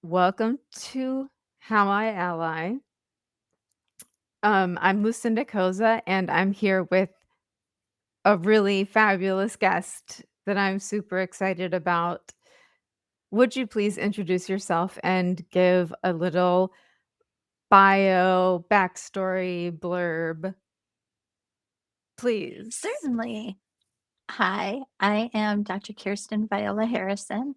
Welcome to How I Ally. I'm Lucinda Koza, and I'm here with a really fabulous guest that I'm super excited about. Would you please introduce yourself and give a little bio, backstory, blurb, please? Certainly. Hi, I am Dr. Kirsten Viola Harrison,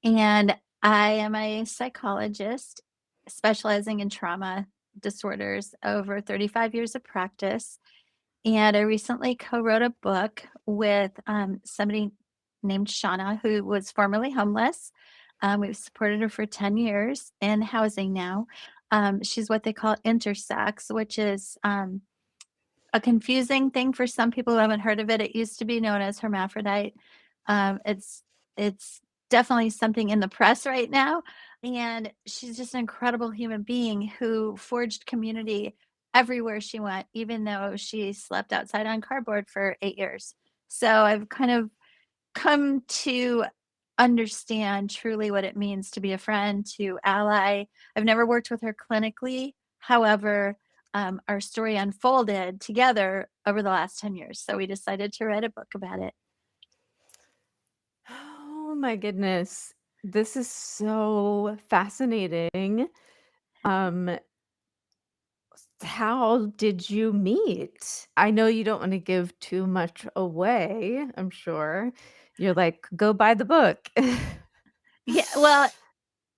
and I am a psychologist specializing in trauma disorders over 35 years of practice. And I recently co wrote a book with somebody named Shauna, who was formerly homeless. We've supported her for 10 years in housing now. She's what they call intersex, which is a confusing thing for some people who haven't heard of it. It used to be known as hermaphrodite. Um, it's it's definitely something in the press right now, and she's just an incredible human being who forged community everywhere she went, even though she slept outside on cardboard for 8 years. So I've kind of come to understand truly what it means to be a friend, to ally. I've never worked with her clinically. However, our story unfolded together over the last 10 years. So we decided to write a book about it. Oh my goodness. This is so fascinating. Um, How did you meet? I know you don't wanna give too much away, I'm sure. You're like, "Go buy the book." Yeah, well,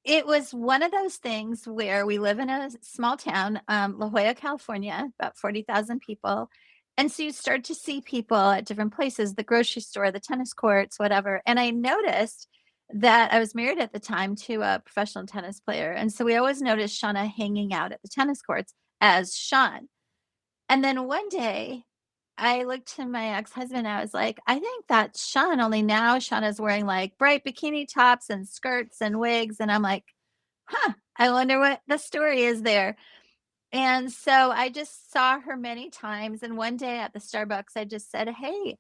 it was one of those things where we live in a small town, La Jolla, California, about 40,000 people. And so you start to see people at different places, the grocery store, the tennis courts, whatever. And I noticed that I was married at the time to a professional tennis player. And so we always noticed Shauna hanging out at the tennis courts as Sean. And then one day I looked to my ex-husband, I was like, "I think that's Sean, only now Sean is wearing, like, bright bikini tops and skirts and wigs," and I'm like, "Huh, I wonder what the story is there." And so I just saw her many times, and one day at the Starbucks, I just said, "Hey,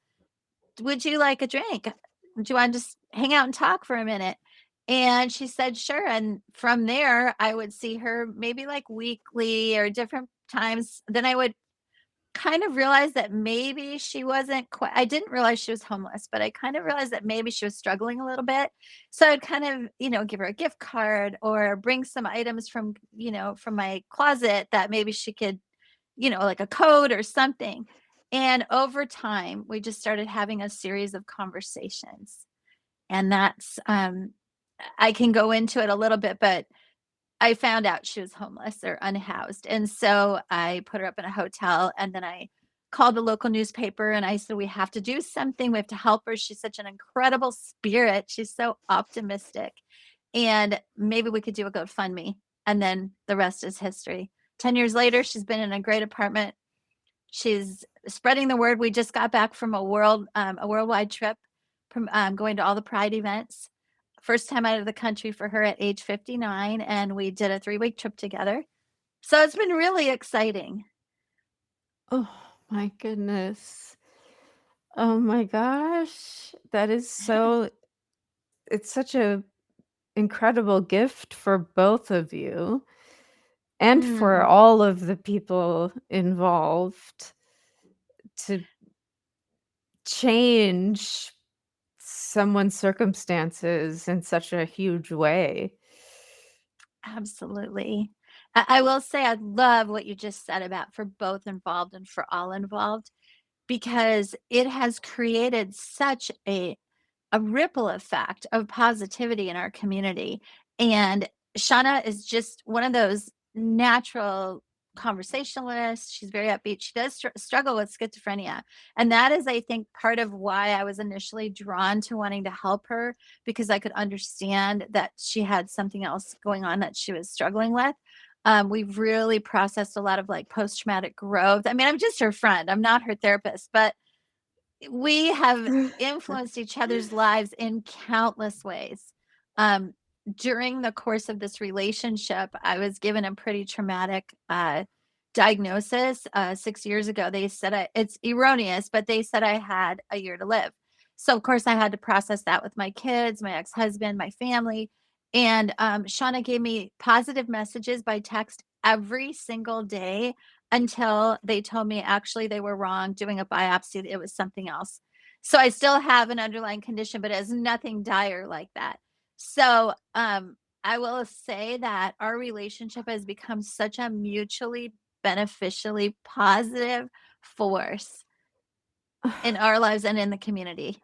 would you like a drink? Do you wanna just hang out and talk for a minute?" And she said, "Sure," and from there, I would see her maybe, like, weekly or different times. Then I would kind of realized that maybe she wasn't quite. I didn't realize she was homeless, but I kind of realized that maybe she was struggling a little bit. So I'd kind of, give her a gift card or bring some items from, from my closet that maybe she could, like a code or something. And over time, we just started having a series of conversations. And that's I can go into it a little bit, but I found out she was homeless or unhoused, and so I put her up in a hotel, and then I called the local newspaper, and I said, "We have to do something, we have to help her, she's such an incredible spirit, she's so optimistic, and maybe we could do a GoFundMe," and then the rest is history. 10 years later, she's been in a great apartment, she's spreading the word. We just got back from a worldwide trip from, going to all the pride events. First time out of the country for her at age 59, and we did a 3-week trip together. So it's been really exciting. Oh my goodness. Oh my gosh. That is so it's such a incredible gift for both of you and for Mm, all of the people involved to change someone's circumstances in such a huge way. absolutely. I will say I love what you just said about for both involved and for all involved, because it has created such a ripple effect of positivity in our community. And Shauna is just one of those natural conversationalists. She's very upbeat. She does struggle with schizophrenia. And that is, I think, part of why I was initially drawn to wanting to help her, because I could understand that she had something else going on that she was struggling with. We've really processed a lot of like post traumatic growth. I mean, I'm just her friend, I'm not her therapist, but we have influenced each other's lives in countless ways. Um, During the course of this relationship, I was given a pretty traumatic diagnosis 6 years ago. They said it's erroneous, but they said I had a year to live. So, of course, I had to process that with my kids, my ex husband, my family. And Shauna gave me positive messages by text every single day until they told me actually they were wrong doing a biopsy. It was something else. So I still have an underlying condition, but it has nothing dire like that. So I will say that our relationship has become such a mutually beneficially positive force in our lives and in the community.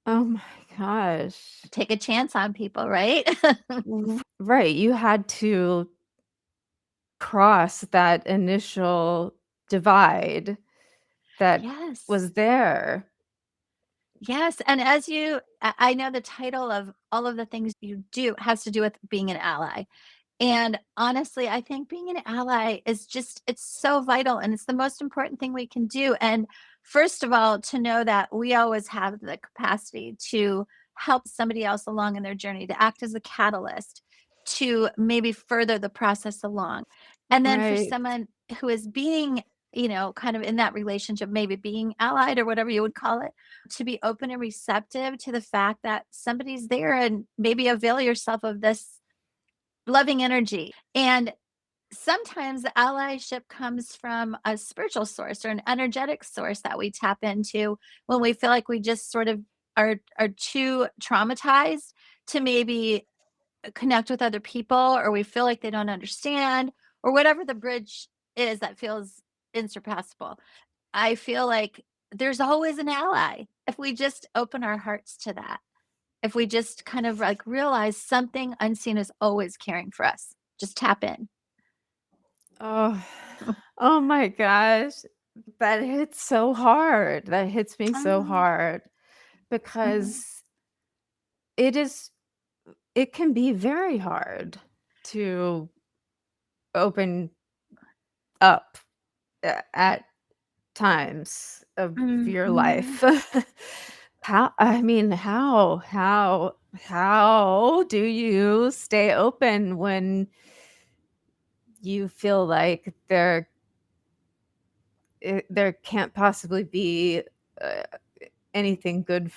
Oh my gosh. Take a chance on people, right? Right, you had to cross that initial divide that Yes. was there. Yes, and as you I know the title of all of the things you do has to do with being an ally. And honestly, I think being an ally is just it's so vital and it's the most important thing we can do. And first of all, to know that we always have the capacity to help somebody else along in their journey, to act as a catalyst, to maybe further the process along. And then for Right. someone who is being, kind of in that relationship, maybe being allied or whatever you would call it, to be open and receptive to the fact that somebody's there and maybe avail yourself of this loving energy. And sometimes the allyship comes from a spiritual source or an energetic source that we tap into when we feel like we just sort of are too traumatized to maybe connect with other people, or we feel like they don't understand, or whatever the bridge is that feels insurpassable. I feel like there's always an ally if we just open our hearts to that. If we just kind of like realize something unseen is always caring for us. Just tap in. Oh, oh my gosh. That hits so hard. That hits me so Um, hard mhm, because it is it can be very hard to open up at times of your mhm. life. How do you stay open when you feel like there can't possibly be, uh, anything good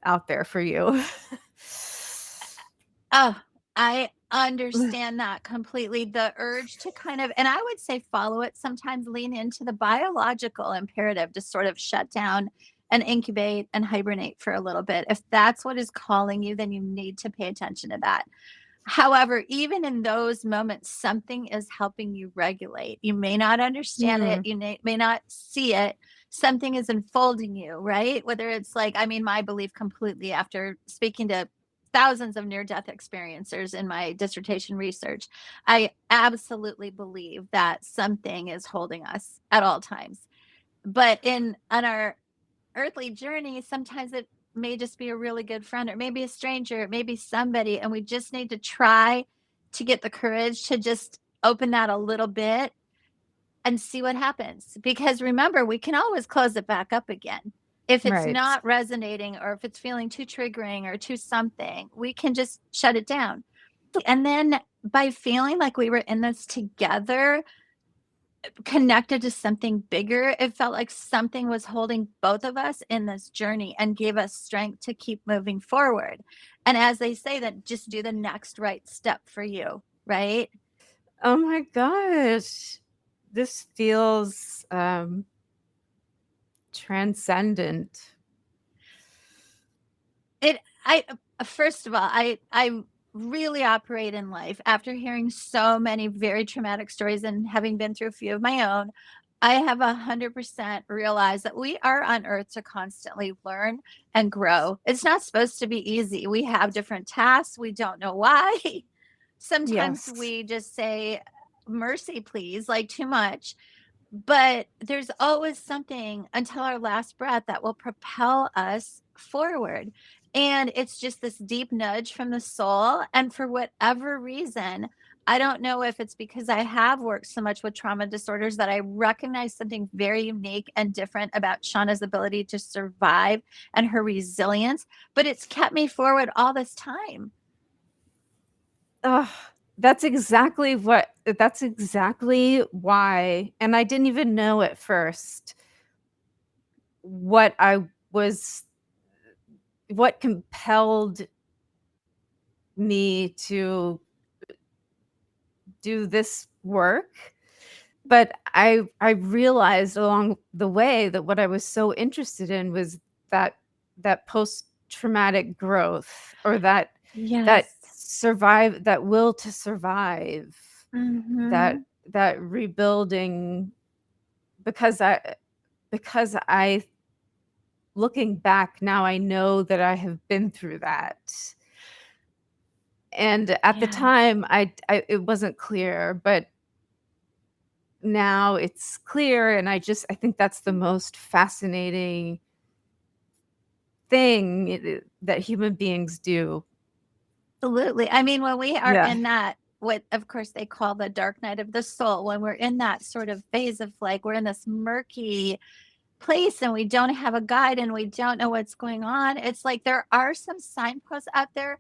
out there for you? Oh, I understand that completely. The urge to kind of, and I would say follow it, sometimes lean into the biological imperative to sort of shut down and incubate and hibernate for a little bit. If that's what is calling you, then you need to pay attention to that. However, even in those moments, something is helping you regulate. You may not understand it, Hmm, you may not see it. Something is unfolding you, right? Whether it's like, I mean, my belief completely after speaking to thousands of near death experiencers in my dissertation research, I absolutely believe that something is holding us at all times. But in on our earthly journey, sometimes it may just be a really good friend or maybe a stranger, it may be somebody, and we just need to try to get the courage to just open that a little bit and see what happens. Because remember, we can always close it back up again. If it's right. not resonating or if it's feeling too triggering or too something, we can just shut it down. And then by feeling like we were in this together, connected to something bigger. It felt like something was holding both of us in this journey and gave us strength to keep moving forward. And as they say, that just do the next right step for you, right? Oh my gosh. This feels, transcendent. First of all, I really operate in life after hearing so many very traumatic stories and having been through a few of my own. I have 100% realized that we are on earth to constantly learn and grow. It's not supposed to be easy. We have different tasks. We don't know why. Sometimes Yes. we just say, mercy, please, like too much. But there's always something until our last breath that will propel us forward. And it's just this deep nudge from the soul. And for whatever reason, I don't know if it's because I have worked so much with trauma disorders that I recognize something very unique and different about Shauna's ability to survive and her resilience, but it's kept me forward all this time. Ugh, that's exactly why, and I didn't even know at first what I was what compelled me to do this work. But I realized along the way that what I was so interested in was that that post-traumatic growth, or Yes. that will to survive, that Mhm. that rebuilding, because I looking back now, I know that I have been through that. And at the Yes. time, I it wasn't clear, but now it's clear, and I think that's the most fascinating thing that human beings do. Absolutely. I mean, when we are Yeah. in that, what of course they call the dark night of the soul, when we're in that sort of phase of like we're in this murky place and we don't have a guide and we don't know what's going on, it's like there are some signposts out there.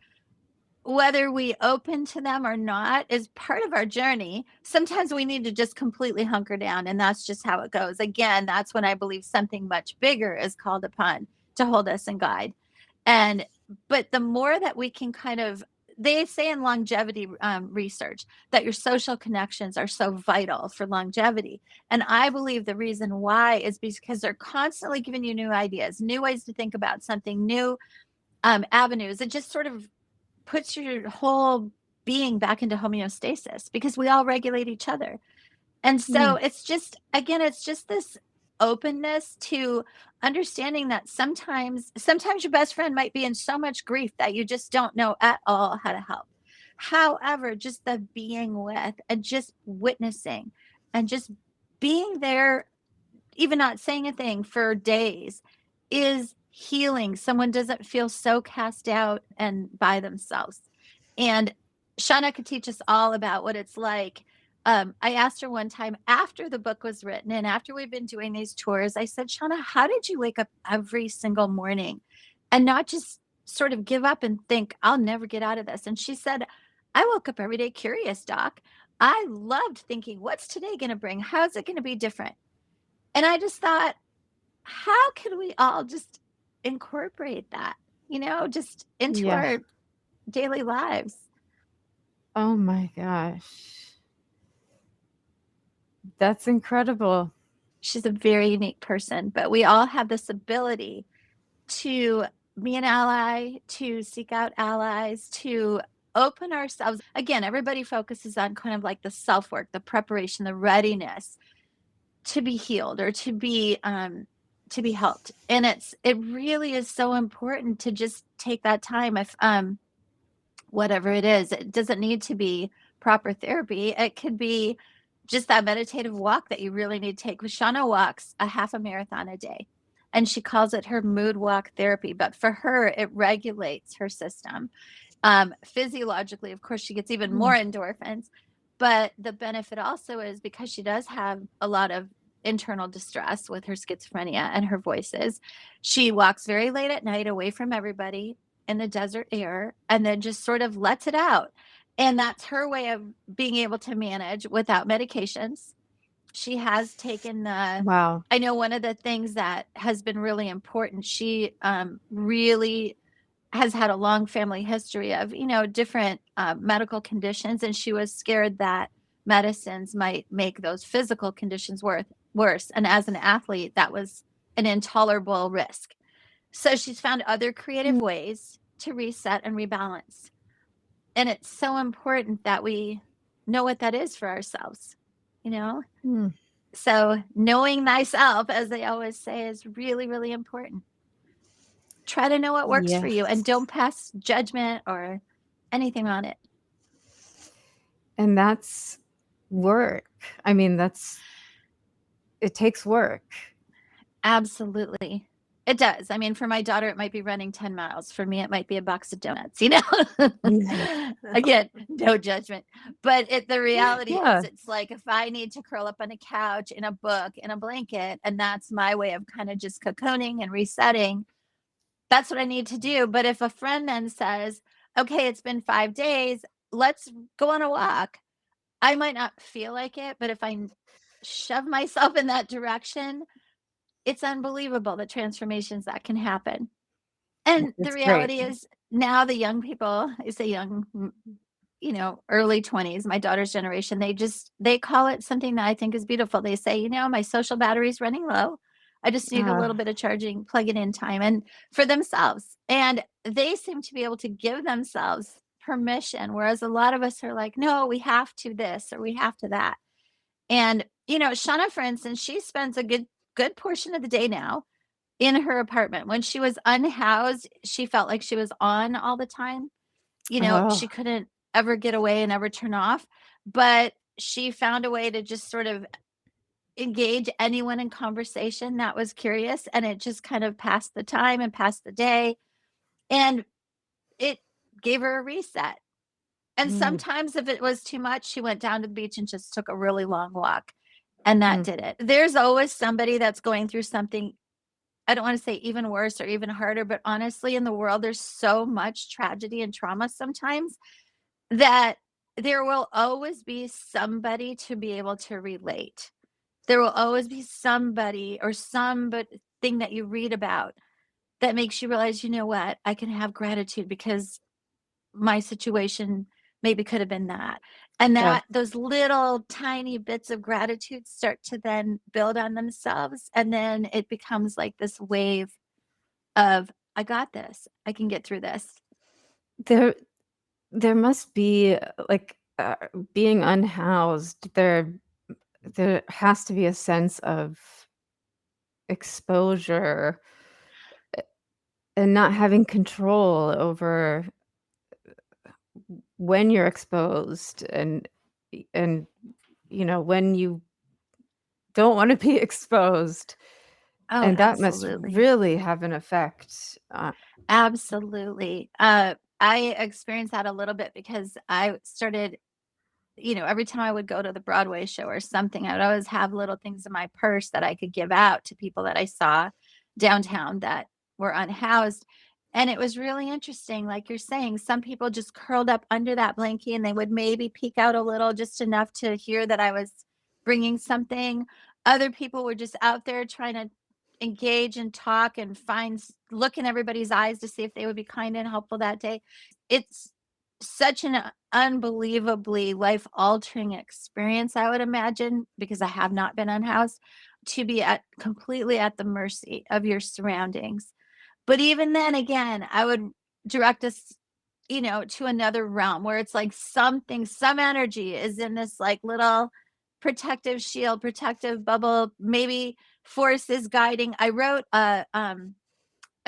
Whether we open to them or not is part of our journey. Sometimes we need to just completely hunker down, and that's just how it goes. Again, that's when I believe something much bigger is called upon to hold us and guide. And but the more that we can kind of, they say in longevity research that your social connections are so vital for longevity. And I believe the reason why is because they're constantly giving you new ideas, new ways to think about something, new avenues. It just sort of puts your whole being back into homeostasis because we all regulate each other. And so Mm, it's just, again, it's just this openness to understanding that sometimes your best friend might be in so much grief that you just don't know at all how to help. However, just the being with and just witnessing and just being there, even not saying a thing for days, is healing. Someone doesn't feel so cast out and by themselves. And Shauna could teach us all about what it's like. I asked her one time after the book was written and after we've been doing these tours, I said, Shauna, how did you wake up every single morning and not just sort of give up and think, I'll never get out of this? And she said, I woke up every day curious, Doc. I loved thinking, what's today going to bring? How's it going to be different? And I just thought, how can we all just incorporate that, just into yeah. our daily lives? Oh my gosh. That's incredible. She's a very unique person, but we all have this ability to be an ally, to seek out allies, to open ourselves. Again, everybody focuses on kind of like the self work, the preparation, the readiness to be healed or to be helped. And it really is so important to just take that time. If whatever it is, it doesn't need to be proper therapy. It could be just that meditative walk that you really need to take. Shauna walks a half a marathon a day, and she calls it her mood walk therapy. But for her, it regulates her system. Physiologically, of course, she gets even more Mm, endorphins. But the benefit also is because she does have a lot of internal distress with her schizophrenia and her voices. She walks very late at night away from everybody in the desert air and then just sort of lets it out. And that's her way of being able to manage without medications. She has taken the, wow. I know one of the things that has been really important, she really has had a long family history of, different medical conditions. And she was scared that medicines might make those physical conditions worse. And as an athlete, that was an intolerable risk. So she's found other creative Mm, ways to reset and rebalance. And it's so important that we know what that is for ourselves, you know? mm, So knowing thyself, as they always say, is really, really important. Try to know what works for you and yes. don't pass judgment or anything on it. And that's work. I mean, it takes work. Absolutely. It does. I mean, for my daughter, it might be running 10 miles. For me, it might be a box of donuts. Yeah. Again, no judgment. But the reality is, Yeah. it's like if I need to curl up on a couch in a book in a blanket, and that's my way of kind of just cocooning and resetting, that's what I need to do. But if a friend then says, okay, it's been 5 days, let's go on a walk, I might not feel like it. But if I shove myself in that direction, it's unbelievable the transformations that can happen. And the It's great. reality is now the young people, I say young, early 20s, my daughter's generation, they call it something that I think is beautiful. They say, my social battery's running low. I just need a little Ah, bit of charging, plug it in time, and for themselves. And they seem to be able to give themselves permission, whereas a lot of us are like, no, we have to this or we have to that. And, Shauna, for instance, she spends a good portion of the day now in her apartment. When she was unhoused, she felt like she was on all the time. She oh, couldn't ever get away and ever turn off, but she found a way to just sort of engage anyone in conversation that was curious, and it just kind of passed the time and passed the day, and it gave her a reset. And mm, sometimes if it was too much, she went down to the beach and just took a really long walk, and that mm, did it. There's always somebody that's going through something, I don't want to say even worse or even harder, but honestly, in the world, there's so much tragedy and trauma sometimes that there will always be somebody to be able to relate. There will always be somebody or thing that you read about that makes you realize, you know what, I can have gratitude because my situation maybe could have been that. And yeah. that those little tiny bits of gratitude start to then build on themselves. And then it becomes like this wave of, I got this. I can get through this. There there must be, like, being unhoused, there has to be a sense of exposure, and not having control over when you're exposed and, when you don't wanna be exposed, Oh, and that must absolutely. really have an effect, Absolutely. I experienced that a little bit because I started, every time I would go to the Broadway show or something, I would always have little things in my purse that I could give out to people that I saw downtown that were unhoused. And it was really interesting. Like you're saying, some people just curled up under that blanket and they would maybe peek out a little, just enough to hear that I was bringing something. Other people were just out there trying to engage and talk and look in everybody's eyes to see if they would be kind and helpful that day. It's such an unbelievably life-altering experience, I would imagine, because I have not been unhoused, to be at completely at the mercy of your surroundings. But even then, again, I would direct us, to another realm where it's like some energy is in this, like, little protective shield, protective bubble, maybe force is guiding. I wrote a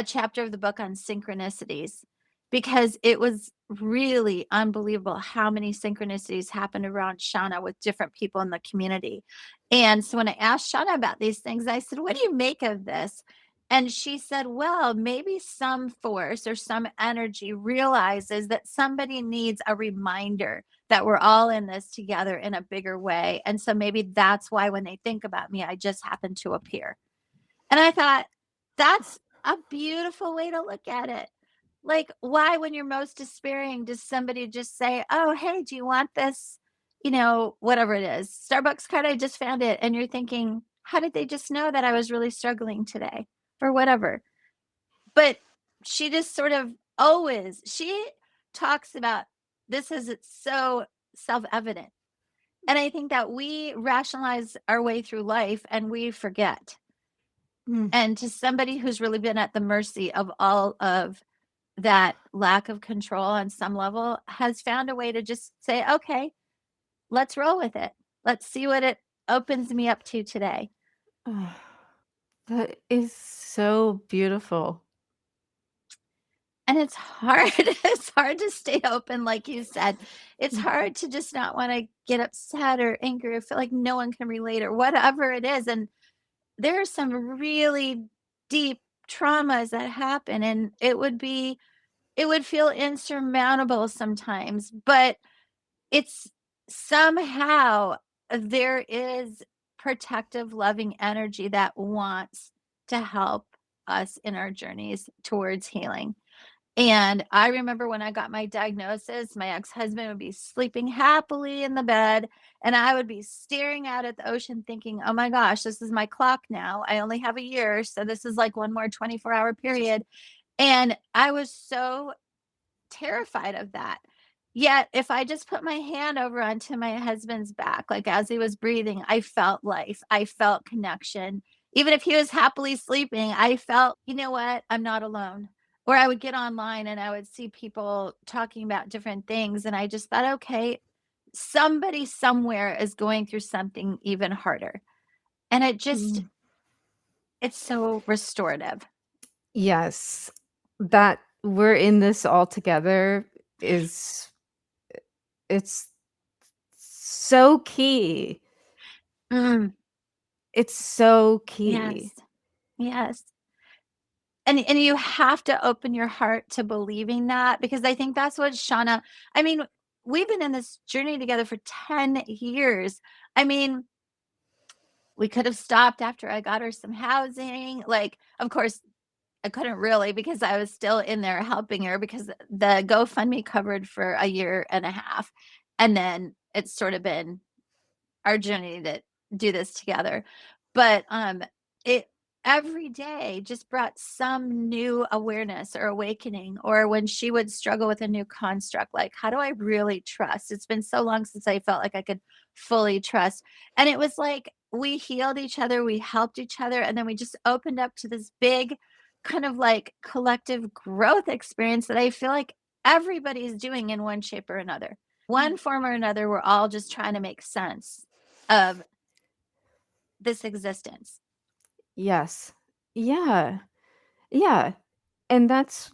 chapter of the book on synchronicities because it was really unbelievable how many synchronicities happened around Shauna with different people in the community. And so when I asked Shauna about these things, I said, "What do you make of this?" And she said, "Well, maybe some force or some energy realizes that somebody needs a reminder that we're all in this together in a bigger way. And so maybe that's why when they think about me, I just happen to appear." And I thought, that's a beautiful way to look at it. Like, why, when you're most despairing, does somebody just say, "Oh, hey, do you want this?" Whatever it is, Starbucks card, I just found it. And you're thinking, how did they just know that I was really struggling today or whatever? But she just sort of she talks about this as it's so self evident. And I think that we rationalize our way through life and we forget. mm, And to somebody who's really been at the mercy of all of that lack of control on some level, has found a way to just say, "Okay, let's roll with it. Let's see what it opens me up to today." that is so beautiful. And it's hard. It's hard to stay open, like you said. It's Mm, hard to just not wanna get upset or angry or feel like no one can relate or whatever it is, and there are some really deep traumas that happen, and it would feel insurmountable sometimes, but it's somehow there is protective, loving energy that wants to help us in our journeys towards healing. And I remember when I got my diagnosis, my ex-husband would be sleeping happily in the bed, and I would be staring out at the ocean thinking, "Oh my gosh, this is my clock now. I only have a year, so this is like one more 24-hour period." And I was so terrified of that. Yet, if I just put my hand over onto my husband's back, like as he was breathing, I felt life. I felt connection. Even if he was happily sleeping, I felt, you know what? I'm not alone. Or I would get online and I would see people talking about different things. And I just thought, okay, somebody somewhere is going through something even harder. And Mm. it's so restorative. Yes. That we're in this all together is it's so key. Mm, It's so key. yes. Yes. And you have to open your heart to believing that, because I think that's what Shauna, I mean, we've been in this journey together for 10 years. I mean, we could have stopped after I got her some housing. Like, of course, I couldn't really, because I was still in there helping her, because the GoFundMe covered for a year and a half. And then it's sort of been our journey to do this together. But it every day just brought some new awareness or awakening. Or when she would struggle with a new construct, like, how do I really trust? It's been so long since I felt like I could fully trust. And it was like we healed each other, we helped each other, and then we just opened up to this big kind of like collective growth experience that I feel like everybody's doing in one shape or another. One form or another, we're all just trying to make sense of this existence. Yes. Yeah. Yeah. And that's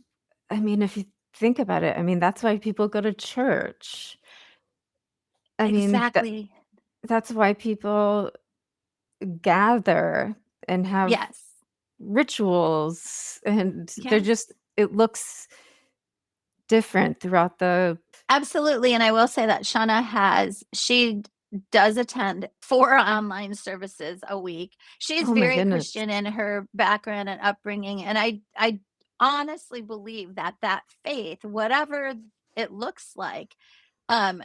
I mean, if you think about it, I mean, that's why people go to church. I mean, Exactly. that's why people gather and have Yes. rituals, and they're Yes. just it looks different throughout the Absolutely. And I will say that she does attend 4 online services a week. She's oh my very goodness. Christian in her background and upbringing. And I honestly believe that that faith, whatever it looks like, um,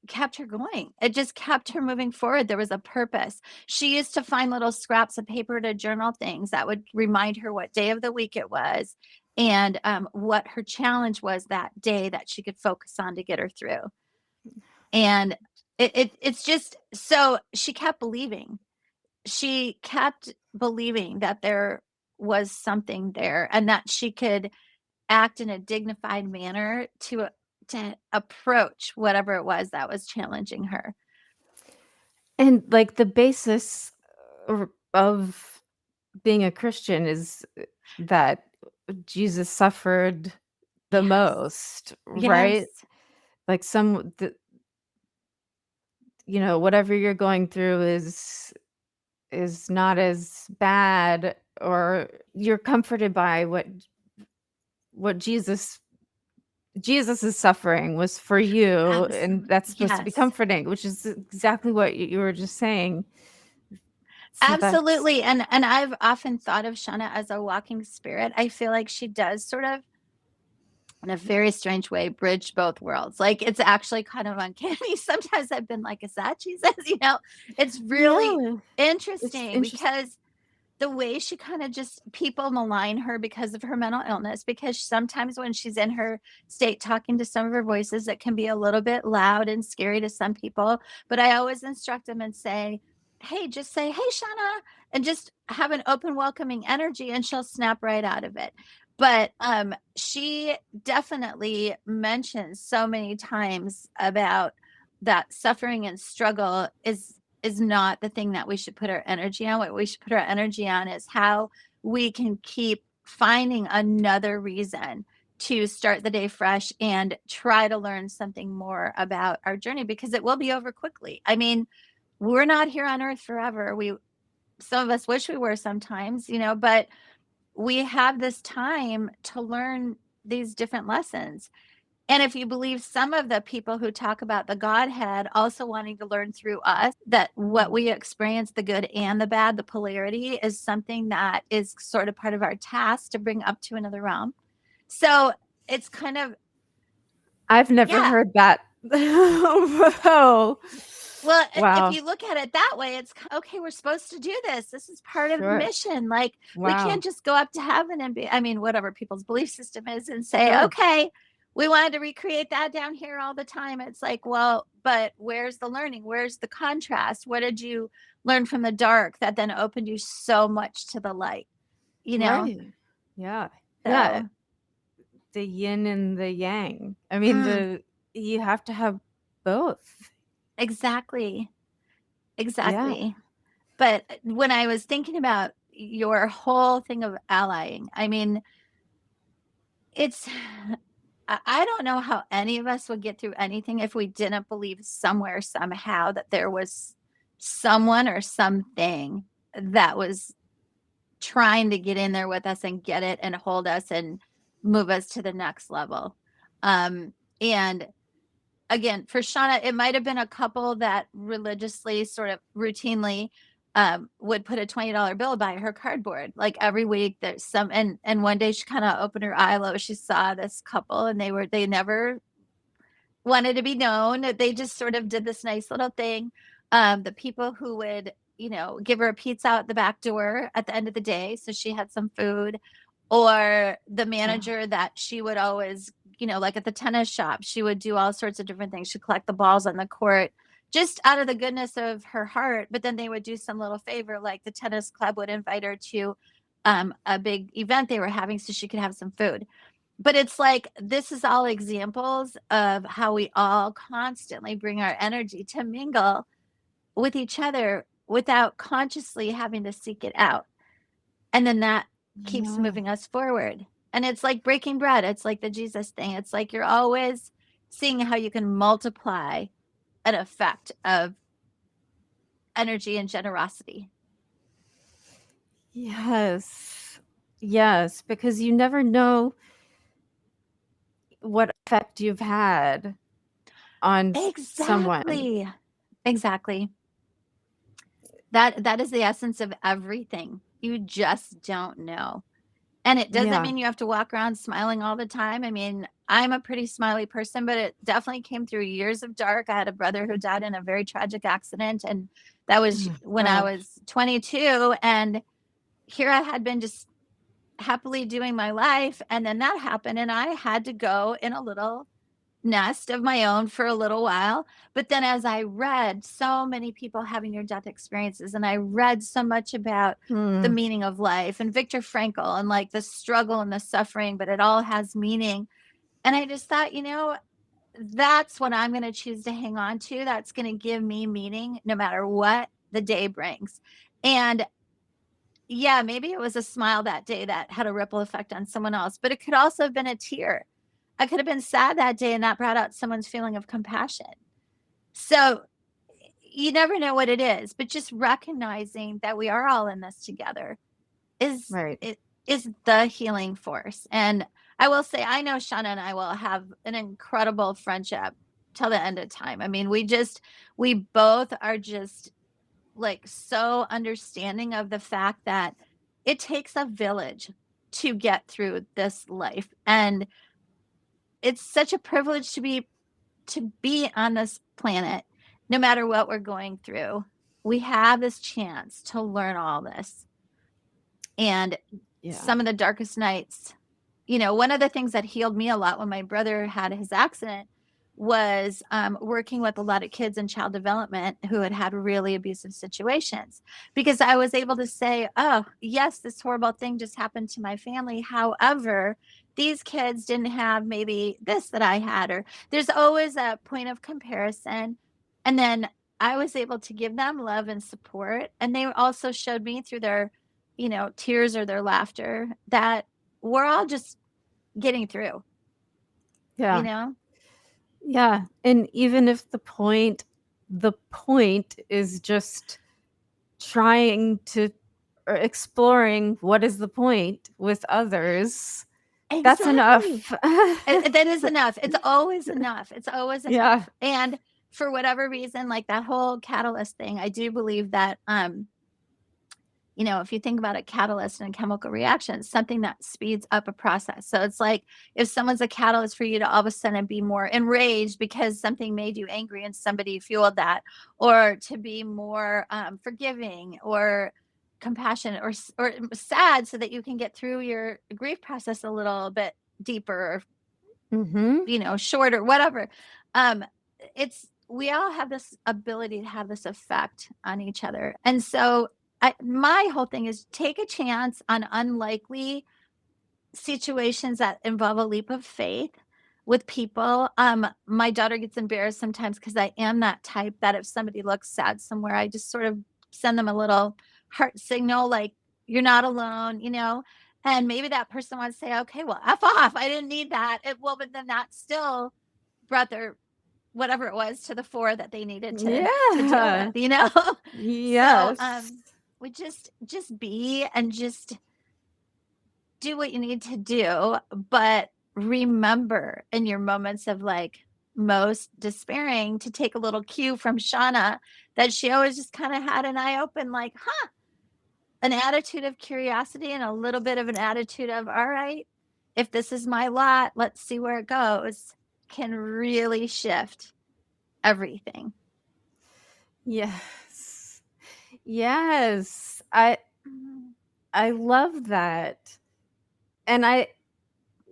kept her going. It just kept her moving forward. There was a purpose. She used to find little scraps of paper to journal things that would remind her what day of the week it was, and what her challenge was that day that she could focus on to get her through. And it's just so she kept believing. She kept believing that there was something there, and that she could act in a dignified manner to approach whatever it was that was challenging her. And, like, the basis of being a Christian is that Jesus suffered the Yes. most, right? Yes. Like, whatever you're going through is not as bad, or you're comforted by what Jesus's suffering was for you, and Absolutely. that's supposed to be Yes. comforting, which is exactly what you were just saying. So that's Absolutely. And I've often thought of Shauna as a walking spirit. I feel like she does sort of, in a very strange way, bridge both worlds. Like, it's actually kind of uncanny. Sometimes I've been like, is that Jesus? It's really yeah, it's interesting, interesting. because the way she kind of just, people malign her because of her mental illness, because sometimes when she's in her state talking to some of her voices, it can be a little bit loud and scary to some people. But I always instruct them and say, hey, just say, hey, Shauna, and just have an open, welcoming energy, and she'll snap right out of it. But she definitely mentions so many times about that suffering and struggle is not the thing that we should put our energy on. What we should put our energy on is how we can keep finding another reason to start the day fresh and try to learn something more about our journey, because it will be over quickly. I mean, we're not here on earth forever. Some of us wish we were sometimes, but we have this time to learn these different lessons. And if you believe some of the people who talk about the Godhead also wanting to learn through us, that what we experience, the good and the bad, the polarity, is something that is sort of part of our task to bring up to another realm. So it's kind of, I've never yeah. heard that. Whoa. Well, if Wow. you look at it that way, it's okay, we're supposed to do this. This is part of the Sure. mission. Like, we Wow. can't just go up to heaven and be, I mean, whatever people's belief system is, and say, Sure. okay, we wanted to recreate that down here all the time. It's like, well, but where's the learning? Where's the contrast? What did you learn from the dark that then opened you so much to the light? You know? Right. Yeah. Yeah, So, the yin and the yang. I mean, mm, you have to have both. exactly. Yeah. Exactly. But when I was thinking about your whole thing of allying, I mean, it's I don't know how any of us would get through anything if we didn't believe somewhere, somehow, that there was someone or something that was trying to get in there with us and get it and hold us and move us to the next level. And again, for Shauna, it might have been a couple that religiously, sort of routinely, would put a $20 bill by her cardboard. Like every week there's some, and one day she kind of opened her eye low. She saw this couple and they never wanted to be known. They just sort of did this nice little thing. The people who would, give her a pizza out the back door at the end of the day so she had some food, or the Oh, manager that she would always, like at the tennis shop, she would do all sorts of different things. She'd collect the balls on the court just out of the goodness of her heart. But then they would do some little favor, like the tennis club would invite her to a big event they were having so she could have some food. But it's like, this is all examples of how we all constantly bring our energy to mingle with each other without consciously having to seek it out. And then that keeps yeah. moving us forward. And it's like breaking bread. It's like the Jesus thing. It's like you're always seeing how you can multiply an effect of energy and generosity. Yes. Yes, because you never know what effect you've had on someone. Exactly. Exactly. That is the essence of everything. You just don't know. And it doesn't Yeah. mean you have to walk around smiling all the time. I mean, I'm a pretty smiley person, but it definitely came through years of dark. I had a brother who died in a very tragic accident, and that was Mm, when I oh, was 22. And here I had been just happily doing my life. And then that happened, and I had to go in a little nest of my own for a little while. But then as I read so many people having near death experiences, and I read so much about the mm, meaning of life and Viktor Frankl and like the struggle and the suffering, but it all has meaning. And I just thought, that's what I'm going to choose to hang on to. That's going to give me meaning no matter what the day brings. And yeah, maybe it was a smile that day that had a ripple effect on someone else, but it could also have been a tear. I could have been sad that day and that brought out someone's feeling of compassion. So you never know what it is, but just recognizing that we are all in this together is right. it is the healing force. And I will say, I know Shauna and I will have an incredible friendship till the end of time. I mean, we both are just like so understanding of the fact that it takes a village to get through this life. And it's such a privilege to be on this planet, no matter what we're going through. We have this chance to learn all this. And Yeah. some of the darkest nights, one of the things that healed me a lot when my brother had his accident was working with a lot of kids in child development who had had really abusive situations, because I was able to say, oh, yes, this horrible thing just happened to my family. However, these kids didn't have maybe this that I had, or there's always a point of comparison. And then I was able to give them love and support. And they also showed me through their, tears or their laughter that we're all just getting through, you Yeah. know? Yeah. And even if the point is just trying to or exploring what is the point with others, that's Exactly. enough. That is enough. It's always enough. It's always Yeah. enough. And for whatever reason, like that whole catalyst thing, I do believe that if you think about a catalyst and a chemical reaction, it's something that speeds up a process. So it's like if someone's a catalyst for you to all of a sudden be more enraged because something made you angry and somebody fueled that, or to be more forgiving or compassionate or sad so that you can get through your grief process a little bit deeper, Mhm. shorter, whatever. Um, it's we all have this ability to have this effect on each other. And so my whole thing is take a chance on unlikely situations that involve a leap of faith with people. My daughter gets embarrassed sometimes because I am that type that if somebody looks sad somewhere, I just sort of send them a little heart signal, like, you're not alone. And maybe that person wants to say, okay, well, F off. I didn't need that. But then that still brought their whatever it was to the fore that they needed to deal Yeah. with. So Yes. we just be and just do what you need to do, but remember in your moments of like most despairing to take a little cue from Shauna that she always just kind of had an eye open, like, an attitude of curiosity and a little bit of an attitude of, all right, if this is my lot, let's see where it goes, can really shift everything. Yes. Yes. I love that. And I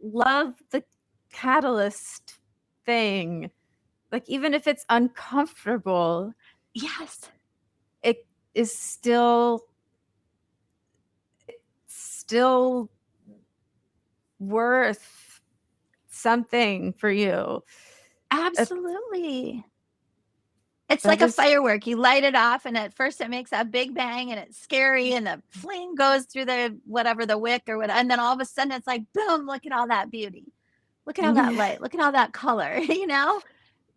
love the catalyst thing. Like, even if it's uncomfortable, Yes, it is still worth something for you. Uh, absolutely. It's that like a is firework. You light it off, and at first it makes a big bang, and it's scary, and the flame goes through the whatever the wick or whatever, and then all of a sudden it's like, boom! Look at all that beauty. Look at all that yeah. light. Look at all that color.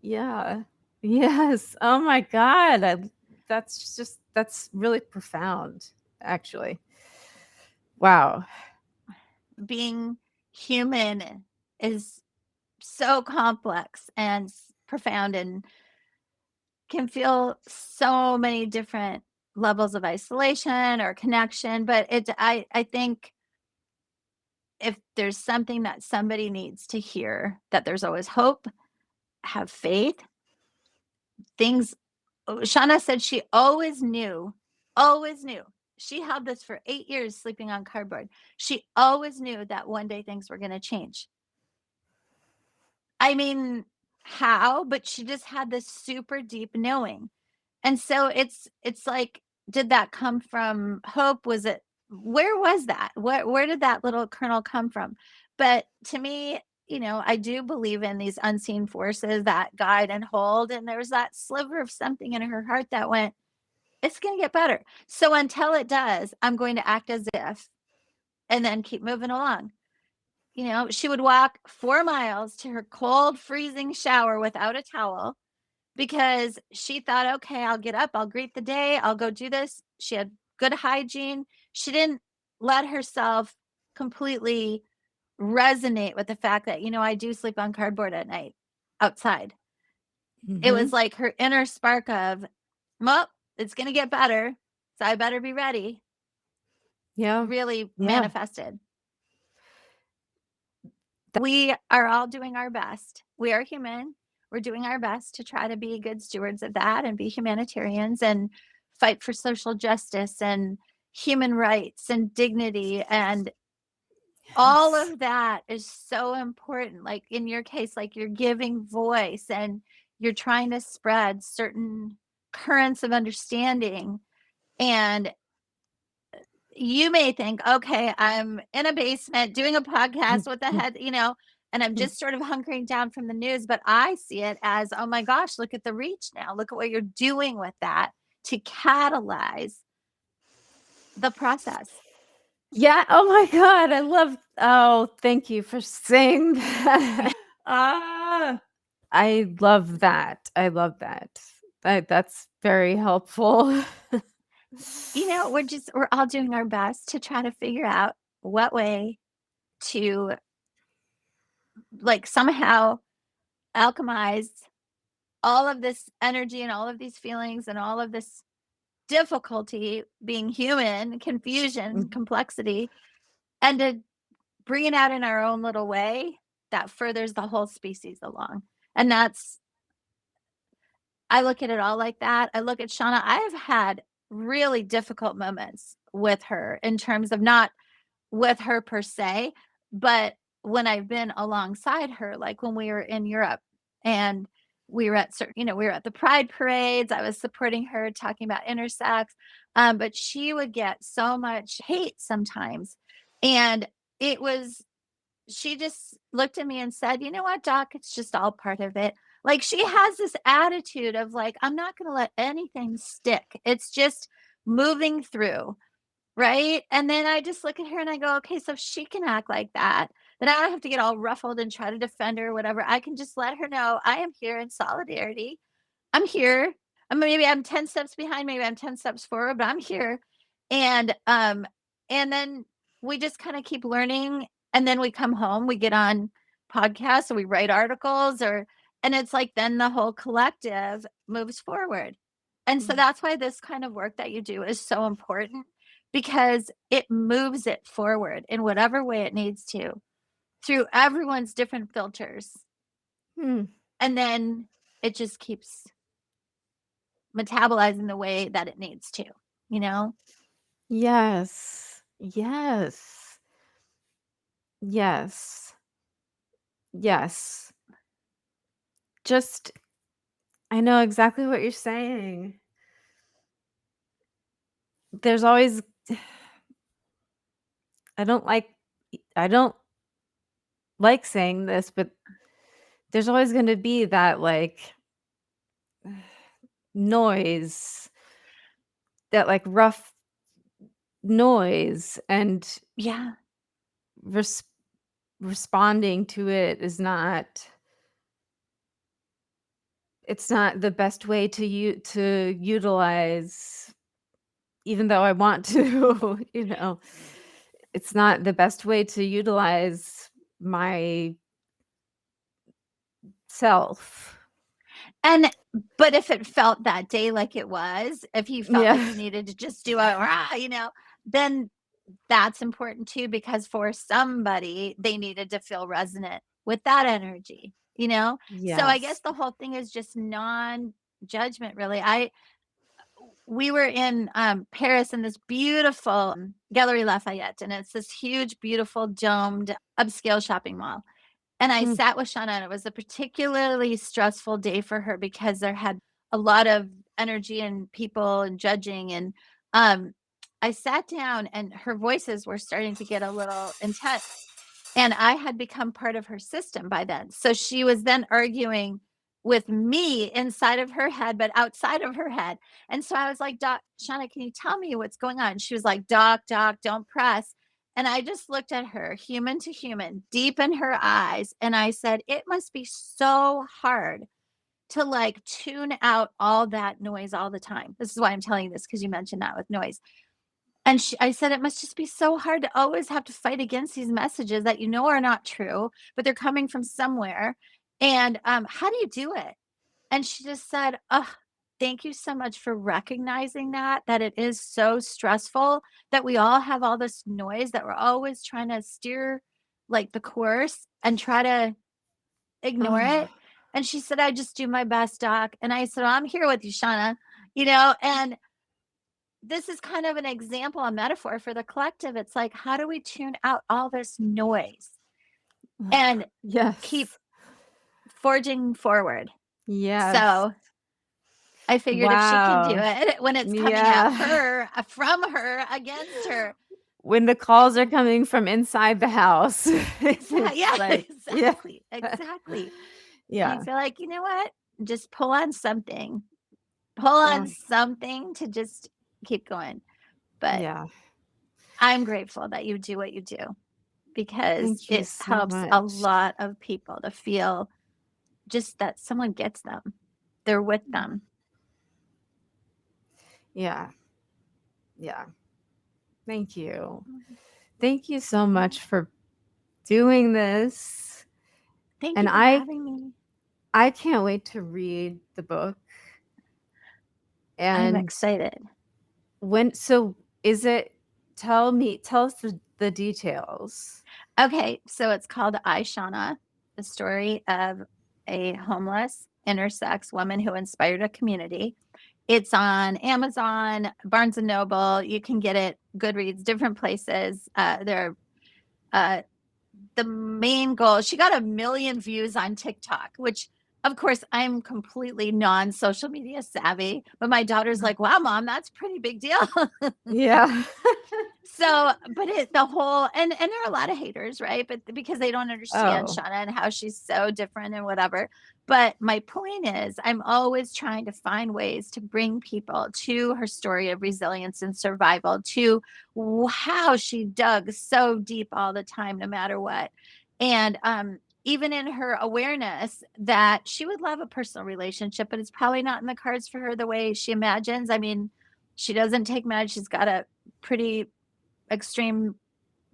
Yeah. Yes. Oh my god. That's really profound, actually. Wow. Being human is so complex and profound, and can feel so many different levels of isolation or connection. But I think if there's something that somebody needs to hear, that there's always hope, have faith, things. Shauna said she always knew. She held this for 8 years sleeping on cardboard. She always knew that one day things were going to change. I mean, how? But she just had this super deep knowing. And so it's like, did that come from hope? Was it, where was that? Where did that little kernel come from? But to me, I do believe in these unseen forces that guide and hold. And there was that sliver of something in her heart that went, it's going to get better. So until it does, I'm going to act as if, and then keep moving along. She would walk 4 miles to her cold, freezing shower without a towel because she thought, okay, I'll get up, I'll greet the day, I'll go do this. She had good hygiene. She didn't let herself completely resonate with the fact that, I do sleep on cardboard at night outside. It was Mhm. like her inner spark of, well, it's going to get better. So I better be ready. Yeah. Really Yeah. manifested. We are all doing our best. We are human. We're doing our best to try to be good stewards of that and be humanitarians and fight for social justice and human rights and dignity. And all Yes. of that is so important. Like in your case, like you're giving voice and you're trying to spread certain currents of understanding. And you may think, okay, I'm in a basement doing a podcast. What the heck, and I'm just sort of hunkering down from the news. But I see it as, oh my gosh, look at the reach now. Look at what you're doing with that to catalyze the process. Yeah, oh my god, thank you for saying that. Ah, I love that, I love that. That's very helpful. We're all doing our best to try to figure out what way to like somehow alchemize all of this energy and all of these feelings and all of this difficulty being human, confusion, Mhm. complexity, and to bring it out in our own little way that furthers the whole species along. And I look at it all like that. I look at Shauna. I have had really difficult moments with her in terms of not with her per se, but when I've been alongside her, like when we were in Europe and we were at certain, we were at the pride parades, I was supporting her talking about intersex, but she would get so much hate sometimes. And it was, she just looked at me and said, "You know what, doc, it's just all part of it." Like she has this attitude of like, I'm not going to let anything stick. It's just moving through. Right? And then I just look at her and I go, "Okay, so if she can act like that, then I don't have to get all ruffled and try to defend her or whatever. I can just let her know I am here in solidarity. I'm here. Maybe I'm 10 steps behind, maybe I'm 10 steps forward, but I'm here." And then we just kind of keep learning. And then we come home, we get on podcasts or we write articles and it's like then the whole collective moves forward. And so Mm. that's why this kind of work that you do is so important because it moves it forward in whatever way it needs to through everyone's different filters. Hmm. And then it just keeps metabolizing the way that it needs to, you know? Yes. Yes. Yes. Yes. Just I know exactly what you're saying. There's always I don't like I don't like saying this, but there's always gonna be that, like, noise, that, like, rough noise, and Yeah. res responding to it is not it's not the best way to utilize, even though I want to, it's not the best way to utilize my self. And but if it felt that day like it was, if you felt like Yeah. you needed to just do a rah, then that's important too, because for somebody, they needed to feel resonant with that energy, you know? So I guess Yes. the whole thing is just non-judgment, really. We were in Paris in this beautiful Galerie Lafayette, and it's this huge, beautiful domed upscale shopping mall. And I Mm, sat with Shauna, and it was a particularly stressful day for her because there had a lot of energy and people and judging. And um, I sat down, and her voices were starting to get a little intense. And I had become part of her system by then. So she was then arguing with me inside of her head, but outside of her head. And so I was like, "Doc, Shauna, can you tell me what's going on?" She was like, Doc, don't press." And I just looked at her, human to human, deep in her eyes. And I said, "It must be so hard to like tune out all that noise all the time." This is why I'm telling you this, because you mentioned that with noise. And I said, "It must just be so hard to always have to fight against these messages that you know are not true, but they're coming from somewhere. And how do you do it?" And she just said, "Oh, thank you so much for recognizing that it is so stressful that we all have all this noise that we're always trying to steer like the course and try to ignore oh, it." And she said, "I just do my best, doc." And I said, "Well, I'm here with you, Shauna." And this is kind of an example, a metaphor for the collective. It's like, how do we tune out all this noise and keep yes. forging forward? Yes. So I figured if she can do Wow. it when it's coming at Yeah. her, from her, against her, When the I calls are can. coming from inside the house, Exactly. it's Yeah, like yeah. exactly. Exactly. I Yeah. feel like, you know what? Just pull on something. Pull on Oh, something to just keep going. But yeah. I'm grateful that you do what you do because Thank you it so helps a much. lot of people to feel just that someone gets them. They're with them. Yeah. Yeah. Thank you. Thank you so much for doing this. Thank And you for having me. I can't wait to read the book. I'm And excited. so is it tell us the details. Okay, so it's called I, Shauna, the story of a homeless intersex woman who inspired a community. It's on Amazon, Barnes and Noble. You can get it Goodreads, different places. There are the main goal, she got 1 million views on TikTok, which of course I'm completely non-social media savvy, but my daughter's like, wow, mom, that's a pretty big deal. Yeah. So, but the whole, and there are a lot of haters, right? But because they don't understand Oh. Shauna and how she's so different and whatever. But my point is, I'm always trying to find ways to bring people to her story of resilience and survival, to how she dug so deep all the time, no matter what. And even in her awareness that she would love a personal relationship, but it's probably not in the cards for her the way she imagines. I mean, she doesn't take meds. She's got a pretty extreme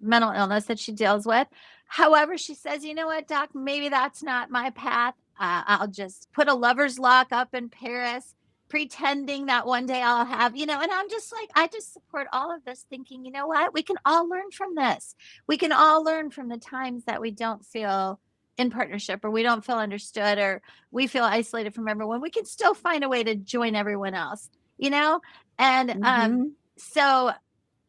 mental illness that she deals with. However, she says, you know what, doc, maybe that's not my path. I'll just put a lover's lock up in Paris, pretending that one day I'll have, and I'm just like, I just support all of this, thinking, you know what, we can all learn from this. We can all learn from the times that we don't feel in partnership, or we don't feel understood, or we feel isolated from everyone. We can still find a way to join everyone else, you know? And Mhm. so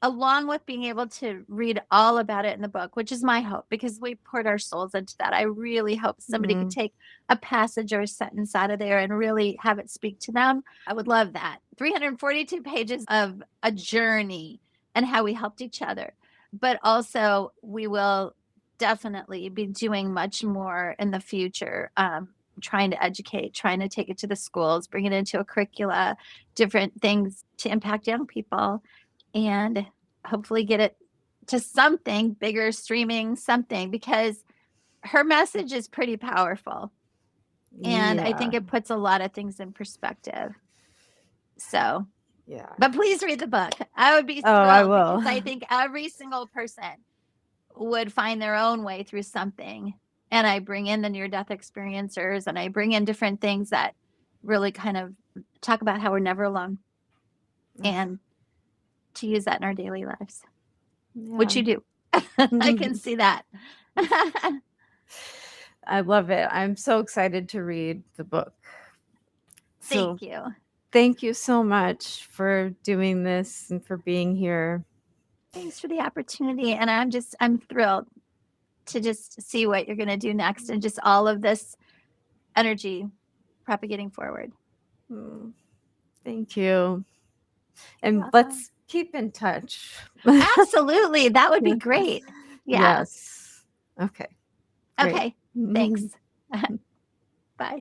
along with being able to read all about it in the book, which is my hope, because we poured our souls into that. I really hope somebody could Mhm. take a passage or a sentence out of there and really have it speak to them. I would love that. 342 pages of a journey and how we helped each other. But also, we will definitely be doing much more in the future. Trying to educate, trying to take it to the schools, bring it into a curricula, different things to impact young people, and hopefully get it to something bigger, streaming, something, because her message is pretty powerful. And I think Yeah. it puts a lot of things in perspective. So, Yeah. but please read the book. I would be Oh, I thrilled, will. because I think every single person would find their own way through something. And I bring in the near death experiencers, and I bring in different things that really kind of talk about how we're never alone, and to use that in our daily lives, which Yeah. you do. I can see that. I love it. I'm so excited to read the book. So, Thank you. thank you so much for doing this and for being here. Thanks for the opportunity. And I'm thrilled to just see what you're going to do next, and just all of this energy propagating forward. Mm, thank you. You're And welcome. let's keep in touch. Absolutely. That would be great. Yeah. Yes. Okay, great. Okay. Thanks.